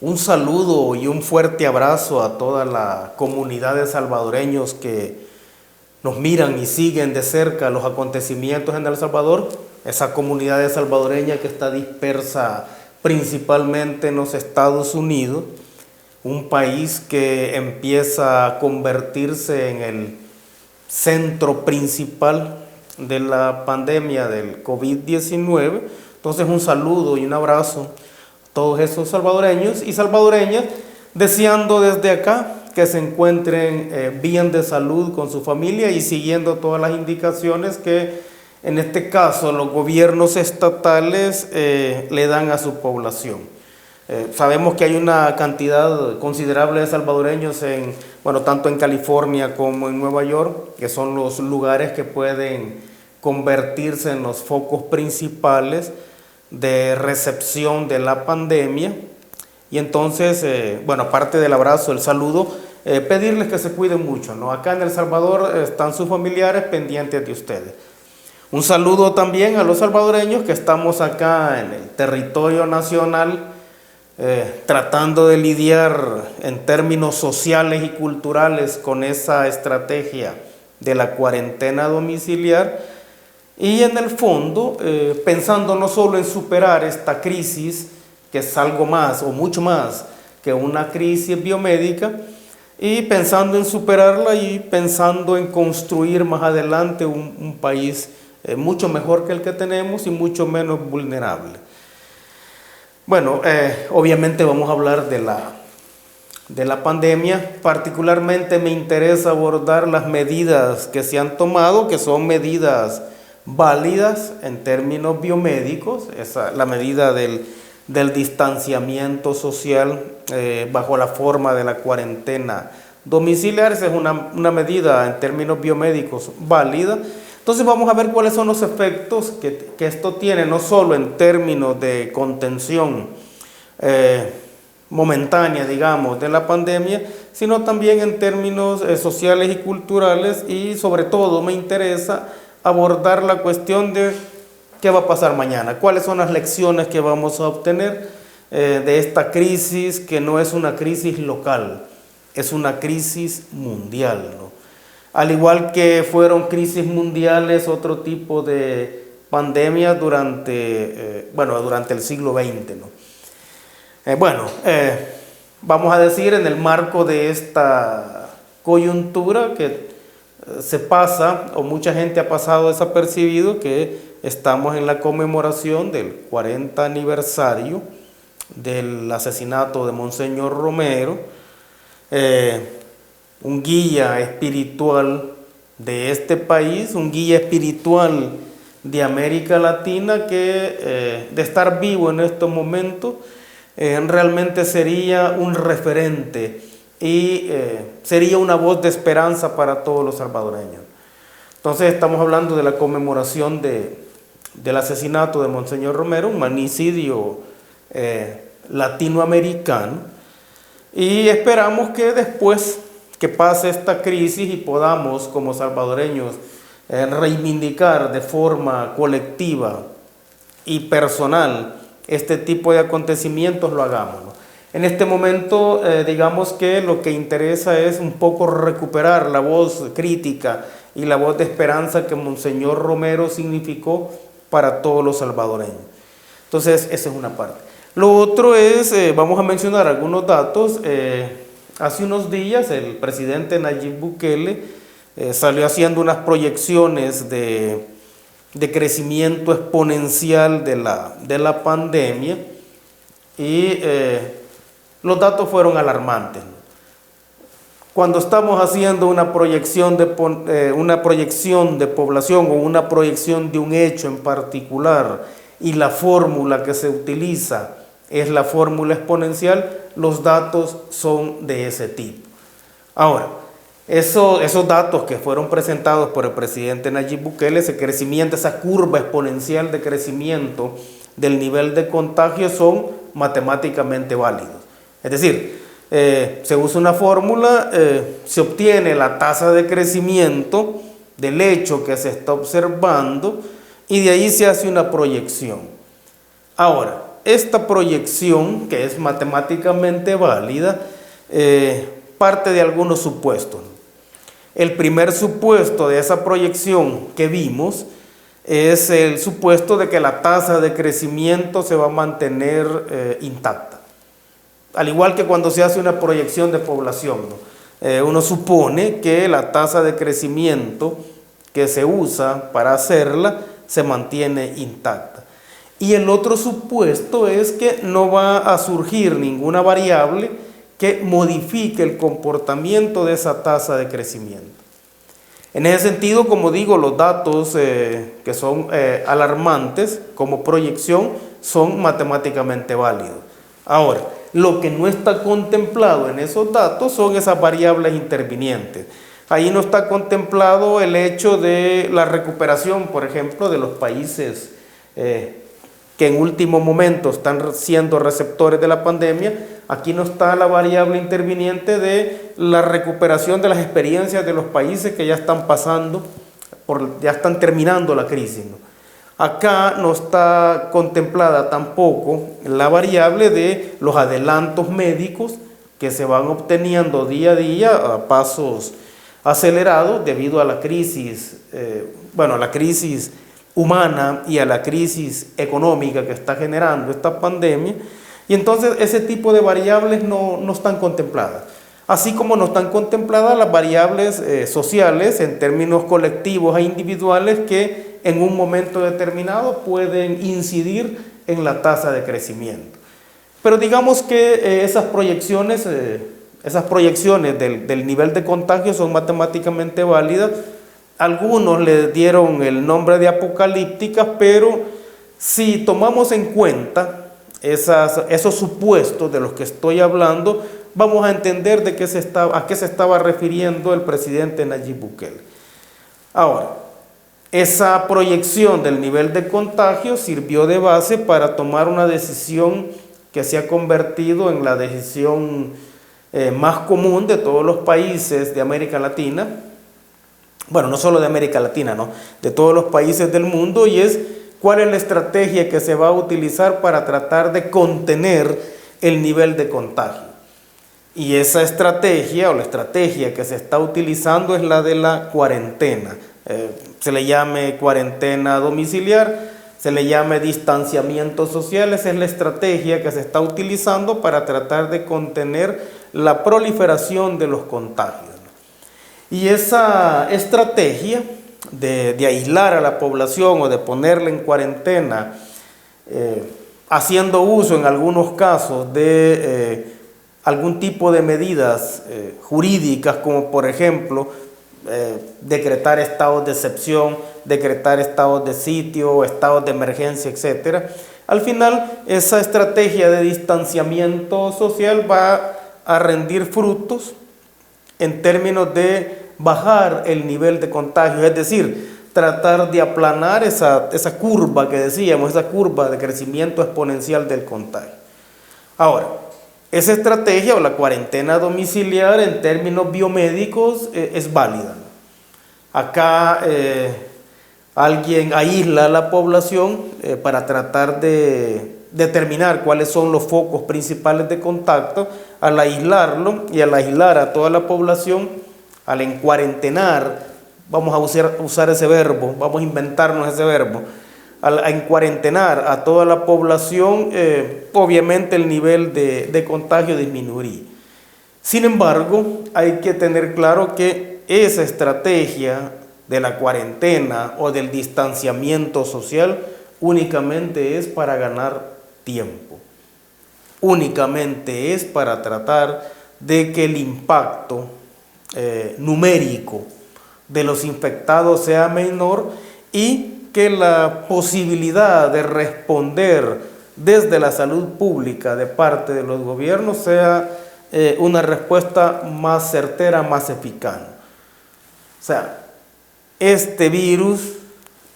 Un saludo y un fuerte abrazo a toda la comunidad de salvadoreños que nos miran y siguen de cerca los acontecimientos en El Salvador. Esa comunidad de salvadoreña que está dispersa principalmente en los Estados Unidos, un país que empieza a convertirse en el centro principal de la pandemia del COVID-19. Entonces un saludo y un abrazo a todos esos salvadoreños y salvadoreñas, deseando desde acá que se encuentren bien de salud con su familia y siguiendo todas las indicaciones que en este caso los gobiernos estatales le dan a su población. Sabemos que hay una cantidad considerable de salvadoreños tanto en California como en Nueva York, que son los lugares que pueden convertirse en los focos principales de recepción de la pandemia. Y entonces, aparte del abrazo, el saludo, pedirles que se cuiden mucho, ¿no? Acá en El Salvador están sus familiares pendientes de ustedes. Un saludo también a los salvadoreños que estamos acá en el territorio nacional, tratando de lidiar en términos sociales y culturales con esa estrategia de la cuarentena domiciliar y en el fondo pensando no solo en superar esta crisis, que es algo más o mucho más que una crisis biomédica, y pensando en superarla y pensando en construir más adelante un país mucho mejor que el que tenemos y mucho menos vulnerable. Obviamente vamos a hablar de la pandemia. Particularmente me interesa abordar las medidas que se han tomado, que son medidas válidas en términos biomédicos, la medida del distanciamiento social bajo la forma de la cuarentena domiciliar. Esa es una medida en términos biomédicos válida. Entonces vamos a ver cuáles son los efectos que esto tiene, no solo en términos de contención momentánea, digamos, de la pandemia, sino también en términos sociales y culturales, y sobre todo me interesa abordar la cuestión de qué va a pasar mañana, cuáles son las lecciones que vamos a obtener de esta crisis, que no es una crisis local, es una crisis mundial, ¿no? Al igual que fueron crisis mundiales otro tipo de pandemias durante el siglo XX, ¿no? Vamos a decir, en el marco de esta coyuntura que se pasa, o mucha gente ha pasado desapercibido, que estamos en la conmemoración del 40 aniversario del asesinato de Monseñor Romero, un guía espiritual de este país, un guía espiritual de América Latina que de estar vivo en estos momentos realmente sería un referente y sería una voz de esperanza para todos los salvadoreños. Entonces estamos hablando de la conmemoración del asesinato de Monseñor Romero, un magnicidio latinoamericano, y esperamos que después que pase esta crisis y podamos como salvadoreños reivindicar de forma colectiva y personal este tipo de acontecimientos, lo hagamos, ¿no? En este momento digamos que lo que interesa es un poco recuperar la voz crítica y la voz de esperanza que Monseñor Romero significó para todos los salvadoreños. Entonces esa es una parte. Lo otro es, vamos a mencionar algunos datos. Hace unos días el presidente Nayib Bukele salió haciendo unas proyecciones de crecimiento exponencial de la pandemia y los datos fueron alarmantes. Cuando estamos haciendo una proyección de población o una proyección de un hecho en particular y la fórmula que se utiliza es la fórmula exponencial, los datos son de ese tipo. Ahora, esos datos que fueron presentados por el presidente Nayib Bukele, ese crecimiento, esa curva exponencial de crecimiento del nivel de contagio, son matemáticamente válidos. Es decir, se usa una fórmula, se obtiene la tasa de crecimiento del hecho que se está observando y de ahí se hace una proyección. Ahora, esta proyección, que es matemáticamente válida, parte de algunos supuestos. El primer supuesto de esa proyección que vimos es el supuesto de que la tasa de crecimiento se va a mantener intacta. Al igual que cuando se hace una proyección de población, ¿no? Uno supone que la tasa de crecimiento que se usa para hacerla se mantiene intacta. Y el otro supuesto es que no va a surgir ninguna variable que modifique el comportamiento de esa tasa de crecimiento. En ese sentido, como digo, los datos que son alarmantes como proyección son matemáticamente válidos. Ahora, lo que no está contemplado en esos datos son esas variables intervinientes. Ahí no está contemplado el hecho de la recuperación, por ejemplo, de los países que en último momento están siendo receptores de la pandemia. Aquí no está la variable interviniente de la recuperación de las experiencias de los países que ya están pasando, ya están terminando la crisis, ¿no? Acá no está contemplada tampoco la variable de los adelantos médicos que se van obteniendo día a día a pasos acelerados debido a la crisis, a la crisis humana y a la crisis económica que está generando esta pandemia. Y entonces ese tipo de variables no están contempladas. Así como no están contempladas las variables sociales en términos colectivos e individuales que en un momento determinado pueden incidir en la tasa de crecimiento. Pero digamos que esas proyecciones del nivel de contagio son matemáticamente válidas. Algunos le dieron el nombre de apocalípticas, pero si tomamos en cuenta esos supuestos de los que estoy hablando, vamos a entender a qué se estaba refiriendo el presidente Nayib Bukele. Ahora, esa proyección del nivel de contagio sirvió de base para tomar una decisión que se ha convertido en la decisión más común de todos los países de América Latina. Bueno, no solo de América Latina, ¿no? De todos los países del mundo, y es cuál es la estrategia que se va a utilizar para tratar de contener el nivel de contagio. Y esa estrategia, o la estrategia que se está utilizando, es la de la cuarentena. Se le llame cuarentena domiciliar, se le llame distanciamiento social. Esa es la estrategia que se está utilizando para tratar de contener la proliferación de los contagios. Y esa estrategia de aislar a la población o de ponerla en cuarentena, haciendo uso en algunos casos de algún tipo de medidas jurídicas, como por ejemplo decretar estados de excepción, decretar estados de sitio, estados de emergencia, etc. Al final, esa estrategia de distanciamiento social va a rendir frutos en términos de bajar el nivel de contagio, es decir, tratar de aplanar esa curva que decíamos, esa curva de crecimiento exponencial del contagio. Ahora, esa estrategia o la cuarentena domiciliar en términos biomédicos es válida, ¿no? Acá alguien aísla a la población para tratar de determinar cuáles son los focos principales de contacto. Al aislarlo y al aislar a toda la población, al encuarentenar, vamos a usar ese verbo, vamos a inventarnos ese verbo, al encuarentenar a toda la población, obviamente el nivel de contagio disminuiría. Sin embargo, hay que tener claro que esa estrategia de la cuarentena o del distanciamiento social únicamente es para ganar tiempo. Únicamente es para tratar de que el impacto numérico de los infectados sea menor y que la posibilidad de responder desde la salud pública de parte de los gobiernos sea una respuesta más certera, más eficaz. O sea, este virus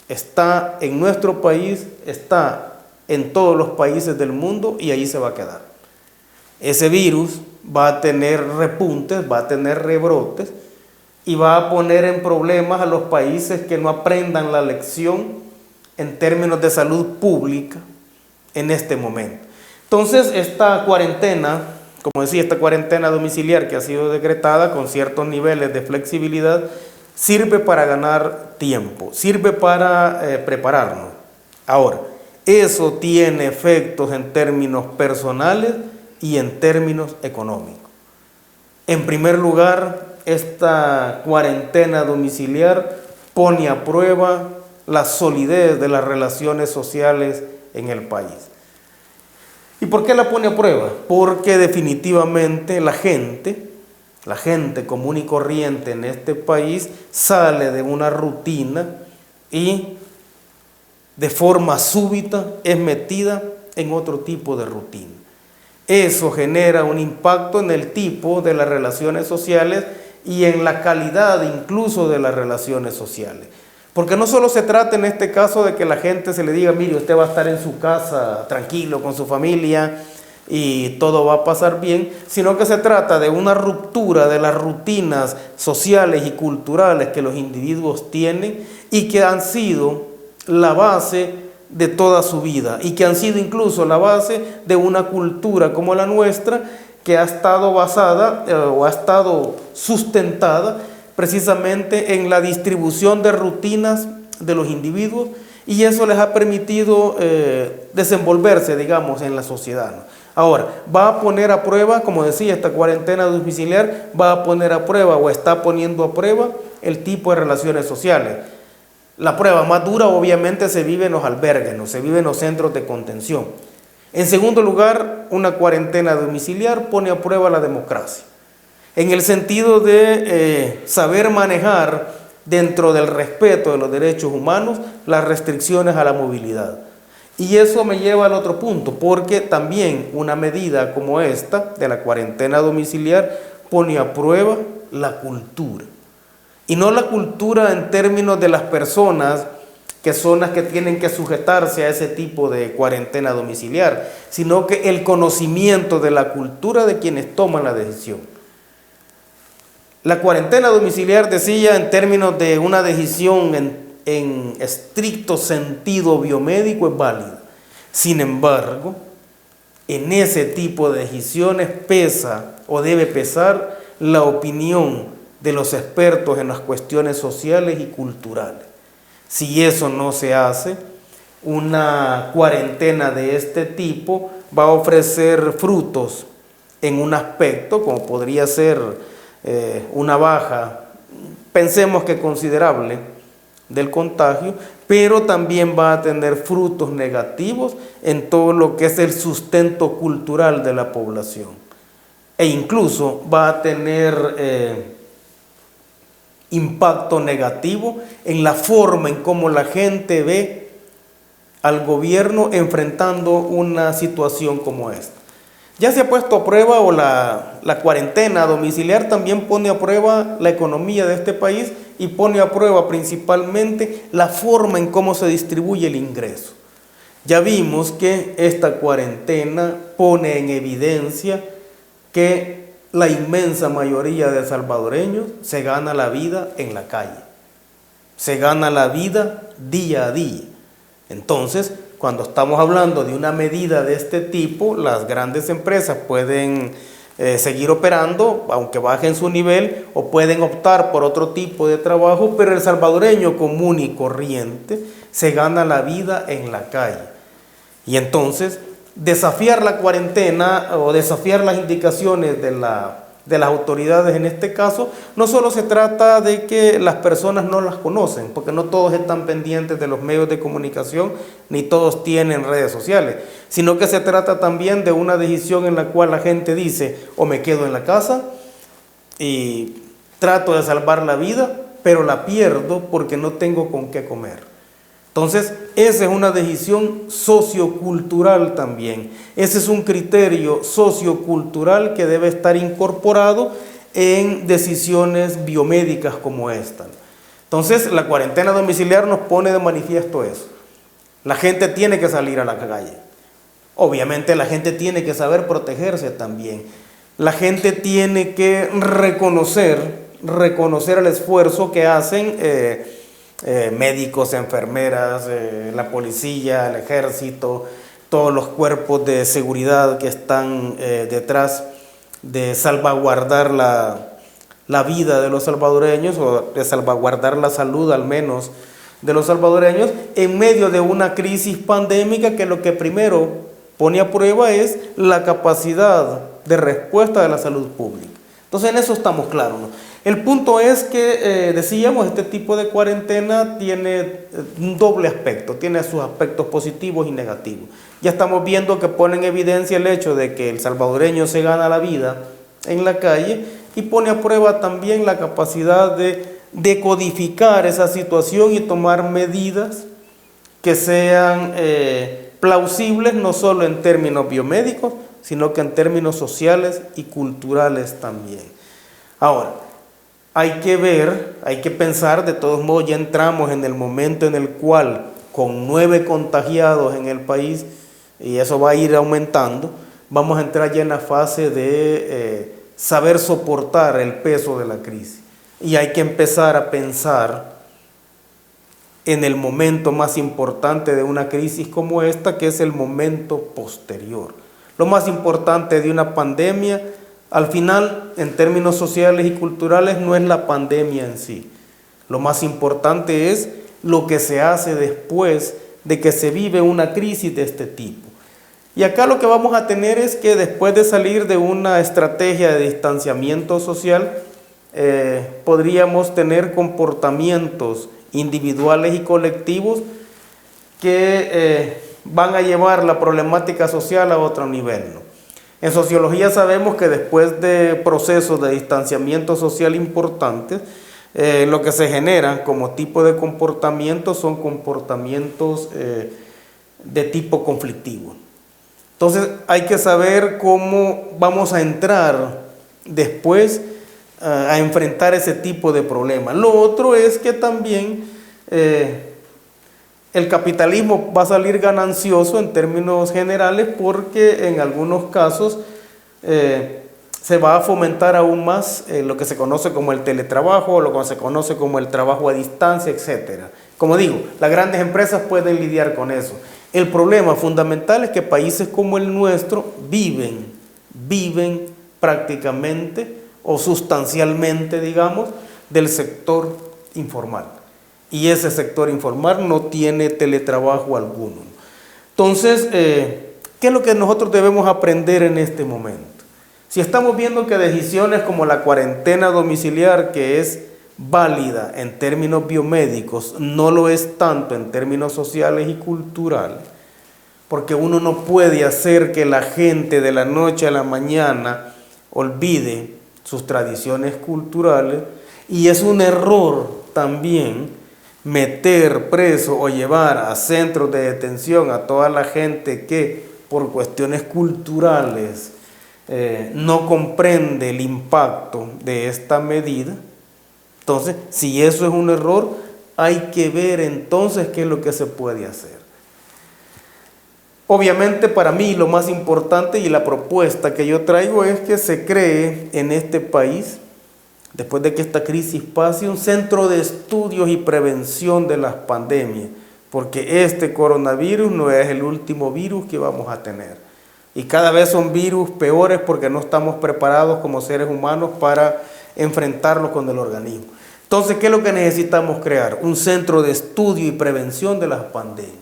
está en nuestro país, está en todos los países del mundo y ahí se va a quedar. Ese virus va a tener repuntes, va a tener rebrotes y va a poner en problemas a los países que no aprendan la lección en términos de salud pública en este momento. Entonces, esta cuarentena, como decía, esta cuarentena domiciliar que ha sido decretada con ciertos niveles de flexibilidad, sirve para ganar tiempo, sirve para prepararnos. Ahora, eso tiene efectos en términos personales y en términos económicos. En primer lugar, esta cuarentena domiciliar pone a prueba la solidez de las relaciones sociales en el país. ¿Y por qué la pone a prueba? Porque definitivamente la gente común y corriente en este país sale de una rutina y de forma súbita es metida en otro tipo de rutina. Eso genera un impacto en el tipo de las relaciones sociales y en la calidad incluso de las relaciones sociales. Porque no solo se trata en este caso de que la gente se le diga, mire, usted va a estar en su casa tranquilo con su familia y todo va a pasar bien, sino que se trata de una ruptura de las rutinas sociales y culturales que los individuos tienen y que han sido la base de toda su vida y que han sido incluso la base de una cultura como la nuestra que ha estado basada o ha estado sustentada precisamente en la distribución de rutinas de los individuos y eso les ha permitido desenvolverse, digamos, en la sociedad, ¿no? Ahora, va a poner a prueba, como decía, esta cuarentena domiciliar va a poner a prueba o está poniendo a prueba el tipo de relaciones sociales. La prueba más dura obviamente se vive en los albergues, ¿no? Se vive en los centros de contención. En segundo lugar, una cuarentena domiciliar pone a prueba la democracia, en el sentido de saber manejar dentro del respeto de los derechos humanos las restricciones a la movilidad. Y eso me lleva al otro punto, porque también una medida como esta de la cuarentena domiciliar pone a prueba la cultura. Y no la cultura en términos de las personas que son las que tienen que sujetarse a ese tipo de cuarentena domiciliar, sino que el conocimiento de la cultura de quienes toman la decisión. La cuarentena domiciliar, decía, en términos de una decisión en estricto sentido biomédico es válida. Sin embargo, en ese tipo de decisiones pesa o debe pesar la opinión de los expertos en las cuestiones sociales y culturales. Si eso no se hace, una cuarentena de este tipo va a ofrecer frutos en un aspecto, como podría ser una baja, pensemos que considerable, del contagio, pero también va a tener frutos negativos en todo lo que es el sustento cultural de la población. E incluso va a tener impacto negativo en la forma en cómo la gente ve al gobierno enfrentando una situación como esta. Ya se ha puesto a prueba, o la cuarentena domiciliar también pone a prueba la economía de este país y pone a prueba principalmente la forma en cómo se distribuye el ingreso. Ya vimos que esta cuarentena pone en evidencia que la inmensa mayoría de salvadoreños se gana la vida en la calle, se gana la vida día a día. Entonces, cuando estamos hablando de una medida de este tipo, las grandes empresas pueden seguir operando, aunque bajen su nivel, o pueden optar por otro tipo de trabajo, pero el salvadoreño común y corriente se gana la vida en la calle. Y entonces, desafiar la cuarentena o desafiar las indicaciones de las autoridades en este caso, no solo se trata de que las personas no las conocen, porque no todos están pendientes de los medios de comunicación, ni todos tienen redes sociales, sino que se trata también de una decisión en la cual la gente dice, o me quedo en la casa y trato de salvar la vida, pero la pierdo porque no tengo con qué comer. Entonces, esa es una decisión sociocultural también. Ese es un criterio sociocultural que debe estar incorporado en decisiones biomédicas como esta. Entonces, la cuarentena domiciliar nos pone de manifiesto eso. La gente tiene que salir a la calle. Obviamente, la gente tiene que saber protegerse también. La gente tiene que reconocer el esfuerzo que hacen médicos, enfermeras, la policía, el ejército, todos los cuerpos de seguridad que están detrás de salvaguardar la vida de los salvadoreños, o de salvaguardar la salud al menos de los salvadoreños, en medio de una crisis pandémica que lo que primero pone a prueba es la capacidad de respuesta de la salud pública. Entonces en eso estamos claros, ¿no? El punto es que, decíamos, este tipo de cuarentena tiene un doble aspecto, tiene sus aspectos positivos y negativos. Ya estamos viendo que pone en evidencia el hecho de que el salvadoreño se gana la vida en la calle y pone a prueba también la capacidad de decodificar esa situación y tomar medidas que sean plausibles no solo en términos biomédicos, sino que en términos sociales y culturales también. Ahora, hay que ver, hay que pensar, de todos modos ya entramos en el momento en el cual con 9 contagiados en el país, y eso va a ir aumentando, vamos a entrar ya en la fase de saber soportar el peso de la crisis. Y hay que empezar a pensar en el momento más importante de una crisis como esta, que es el momento posterior. Lo más importante de una pandemia, al final, en términos sociales y culturales, no es la pandemia en sí. Lo más importante es lo que se hace después de que se vive una crisis de este tipo. Y acá lo que vamos a tener es que después de salir de una estrategia de distanciamiento social, podríamos tener comportamientos individuales y colectivos que van a llevar la problemática social a otro nivel, ¿no? En sociología sabemos que después de procesos de distanciamiento social importantes, lo que se genera como tipo de comportamiento son comportamientos de tipo conflictivo. Entonces hay que saber cómo vamos a entrar después a enfrentar ese tipo de problemas. Lo otro es que también el capitalismo va a salir ganancioso en términos generales porque en algunos casos se va a fomentar aún más lo que se conoce como el teletrabajo, lo que se conoce como el trabajo a distancia, etc. Como digo, las grandes empresas pueden lidiar con eso. El problema fundamental es que países como el nuestro viven prácticamente o sustancialmente, digamos, del sector informal. Y ese sector informal no tiene teletrabajo alguno. Entonces, ¿qué es lo que nosotros debemos aprender en este momento? Si estamos viendo que decisiones como la cuarentena domiciliar, que es válida en términos biomédicos, no lo es tanto en términos sociales y culturales, porque uno no puede hacer que la gente de la noche a la mañana olvide sus tradiciones culturales, y es un error también meter preso o llevar a centros de detención a toda la gente que por cuestiones culturales no comprende el impacto de esta medida. Entonces, si eso es un error, hay que ver entonces qué es lo que se puede hacer. Obviamente para mí lo más importante y la propuesta que yo traigo es que se cree en este país, después de que esta crisis pase, un centro de estudios y prevención de las pandemias, porque este coronavirus no es el último virus que vamos a tener. Y cada vez son virus peores porque no estamos preparados como seres humanos para enfrentarlos con el organismo. Entonces, ¿qué es lo que necesitamos crear? Un centro de estudio y prevención de las pandemias.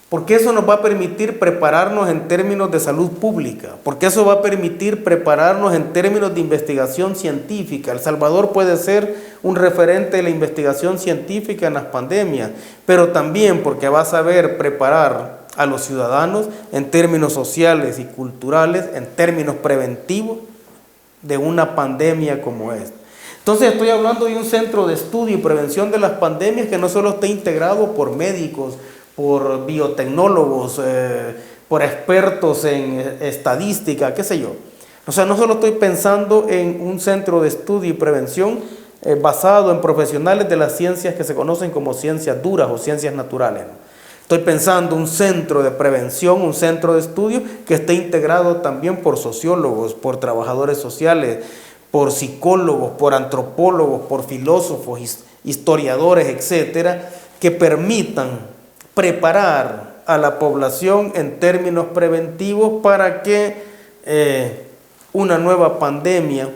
Porque eso nos va a permitir prepararnos en términos de salud pública, porque eso va a permitir prepararnos en términos de investigación científica. El Salvador puede ser un referente de la investigación científica en las pandemias, pero también porque va a saber preparar a los ciudadanos en términos sociales y culturales, en términos preventivos de una pandemia como esta. Entonces estoy hablando de un centro de estudio y prevención de las pandemias que no solo esté integrado por médicos, por biotecnólogos, por expertos en estadística, qué sé yo. O sea, no solo estoy pensando en un centro de estudio y prevención basado en profesionales de las ciencias que se conocen como ciencias duras o ciencias naturales, ¿no? Estoy pensando un centro de prevención, un centro de estudio que esté integrado también por sociólogos, por trabajadores sociales, por psicólogos, por antropólogos, por filósofos, historiadores, etcétera, que permitan preparar a la población en términos preventivos para que una nueva pandemia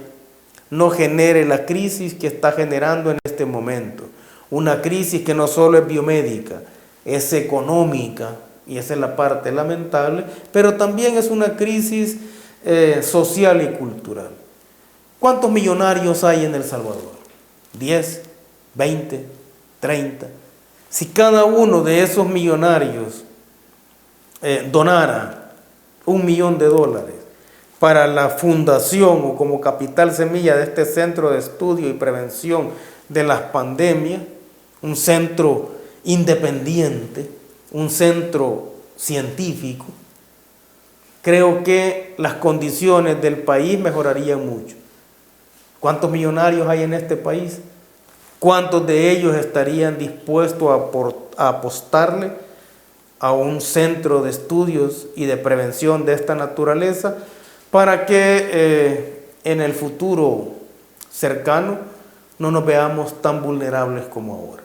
no genere la crisis que está generando en este momento. Una crisis que no solo es biomédica, es económica, y esa es la parte lamentable, pero también es una crisis social y cultural. ¿Cuántos millonarios hay en El Salvador? ¿10? ¿20? ¿30? Si cada uno de esos millonarios donara $1.000.000 para la fundación o como capital semilla de este centro de estudio y prevención de las pandemias, un centro independiente, un centro científico, creo que las condiciones del país mejorarían mucho. ¿Cuántos millonarios hay en este país? ¿Cuántos de ellos estarían dispuestos a apostarle a un centro de estudios y de prevención de esta naturaleza para que en el futuro cercano no nos veamos tan vulnerables como ahora?